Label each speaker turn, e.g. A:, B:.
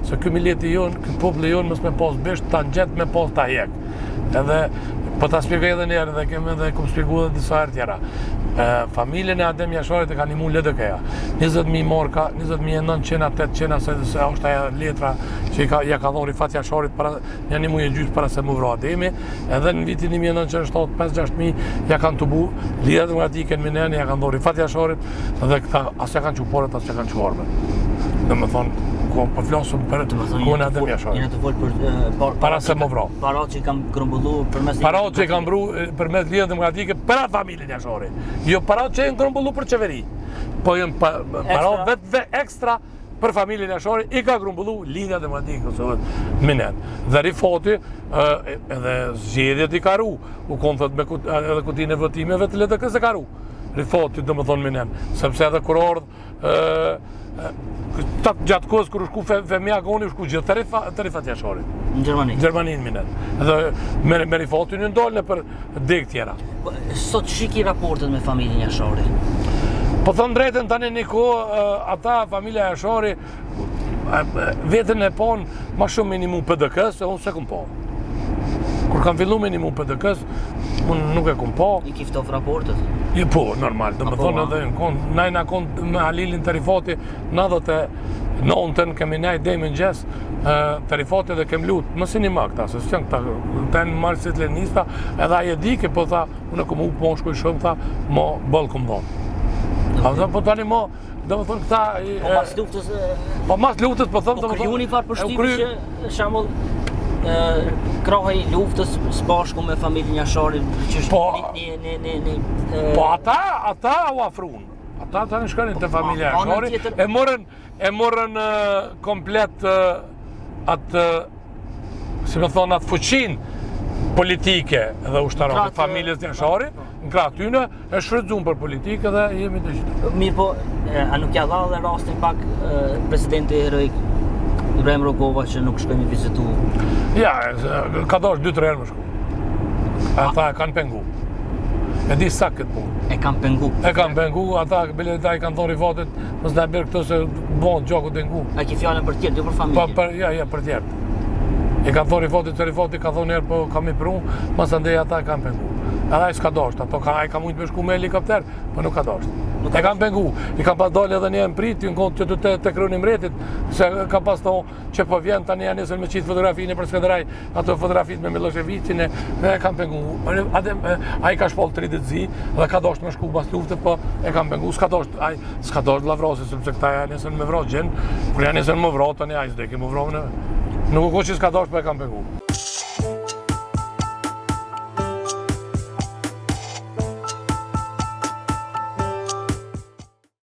A: se ky mileti jonë, ky populli jonë mos me pas bisht, ta ngjet me pas ta hjek. Edhe po ta shpjegoj edhe një herë dhe kem edhe kum shpjeguar edhe disa herë tjera. Familjen e Adem Jasharit e ka nimu LDK-ja. 20.000 marka, 20.900, 800 se është ajo letra që ja ka dhënë Rifat Jasharit para një muaj e gjysmë para se mu vro Ademi, edhe në vitin 1997 5-6.000 ja kanë tubu lidhje demokratike në Minen, ja kanë dhënë Rifat Jasharit dhe këta as ja kanë çuporët, as ja kanë çuarme. Domethënë po flasëm për kohën e Adem Jasharit.
B: Jena të folë për
A: para se më vro.
B: Parat që i kam grumbullu përmes
A: parat që i kam bru përmes lidhje demokratike për atë familjen Jashari. Jo parat që i grumbullu për qeveri. Po janë parat vetë ekstra për familjen Jashari i ka grumbullu lidhja demokratike Kosovës Minen. Dhe Rifati edhe zgjedhjet i ka ru. U konë thot me edhe kutinë e votimeve të LDK-s e ka ru. Rifati domethënë Minen, sepse edhe kur ardh gjatë kohës kur u shku Femia Goni, u shku gjithë të Rifat Jasharit.
B: Në Gjermani?
A: Në Gjermani në Minen. Dhe me Rifatin në ndolën për dek tjera.
B: Sot shiki raportet me familjen Jashari?
A: Po thënë drejtën tani një kohë, ata familja Jashari, vetën e ponë ma shumë minimum PDK-s, e unë se kom po. Kur kam fillu minimum PDK-s, unë nuk e kom po.
B: I kiftof raportet?
A: Po, normal, dhe me thonë edhe najna konë me Halilin të Rifati, 99-ën kemi najt dhe i mëngjes të Rifati dhe kem lutë, mësi një ma këta, se s'janë këta, të në marësit lenista, edhe aje dike, po tha, unë e kom u po shkuj shumë, tha, mo bëllë kom dhonë. Po tani mo, dhe me thonë këta...
B: Po mas luftës...
A: Po mas luftës, po thonë...
B: Po kryu një farë përshtypje që, shamull, kraha i luftës së bashku me familjen Jashari, që është
A: Po ata u afrun. Ata në shkanin të familja Jashari, e morën komplet atë, si me thonë, atë fuqin politike dhe ushtarake familjes Jashari, në kratë tyne, e shfrytzuar për politikë dhe jemi të gjithë.
B: Mirë po, a nuk ja dha dhe rastin pak presidenti heroik Ibrahim Rogova që nuk shkojmë i vizitu?
A: Ja, ka dosh 2-3 herë më shku. Ata e kanë pengu. E di sa këtë punë.
B: E kanë pengu?
A: E kanë pengu, ata i kanë thonë Rifatit, mos na bërë këto se bon gjoku të ngu.
B: A ki fjallën për tjertë, jo për familje?
A: Ja, për tjertë. I kanë thonë Rifatit, se Rifati ka thonë herë, po kam i pru, mas ndej ata e kanë pengu. Edhe ai s'ka dosht, ai ka mujtë me shku me helikopter, po nuk ka dosht. E kanë pengu, i kanë pas dalë edhe një prit, në konë që të kryunim mretit, se ka pas thonë që po vjen tani janë nesër me qitë fotografinë për Skënderaj, ato fotografit me Miloševićin, e kanë pengu. Ai ka shpoll 30 zi dhe ka dosht me shku pas lufte, po e kanë pengu, s'ka dosht lavrosi, sepse këta janë nesër me vro gjenë, kur janë nesër më vro, tani ai s'deki më vro, nuk u ko që s'ka dosht, po e kanë pengu.